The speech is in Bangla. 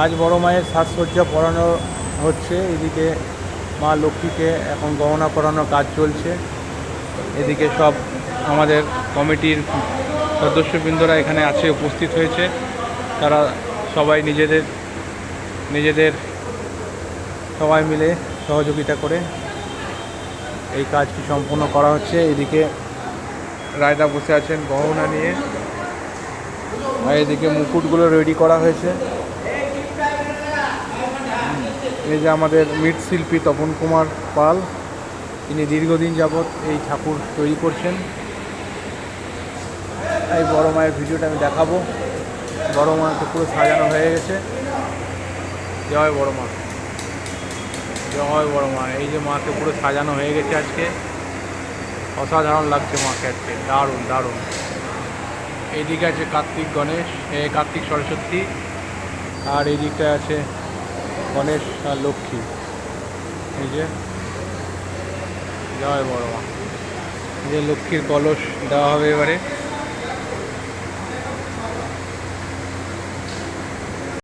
আজ বড় মায়ের সাজসজ্জা পরানো হচ্ছে। এদিকে মা লক্ষ্মীকে এখন গহনা পরানোর কাজ চলছে। এদিকে সব আমাদের কমিটির সদস্যবৃন্দরা এখানে আছে, উপস্থিত হয়েছে। তারা সবাই নিজেদের নিজেদের সবাই মিলে সহযোগিতা করে এই কাজটি সম্পূর্ণ করা হচ্ছে। এদিকে রায়দা বসে আছেন গহনা নিয়ে, আর এদিকে মুকুটগুলো রেডি করা হয়েছে। এই যে আমাদের মৃৎশিল্পী তপন কুমার পাল, তিনি দীর্ঘদিন যাবৎ এই ঠাকুর তৈরি করছেন। এই বড় মায়ের ভিডিওটা আমি দেখাবো। বড় মাকে পুরো সাজানো হয়ে গেছে। জয় বড় মা, জয় বড় মা। এই যে মাকে পুরো সাজানো হয়ে গেছে আজকে। অসাধারণ লাগছে মাকে আজকে, দারুণ দারুণ। এইদিকে আছে কার্তিক গণেশ, কার্তিক সরস্বতী, আর এই দিকটায় আছে গণেশ আর লক্ষ্মী। এই যে জয় বড় মা, এই যে লক্ষ্মীর কলস দেওয়া হবে এবারে।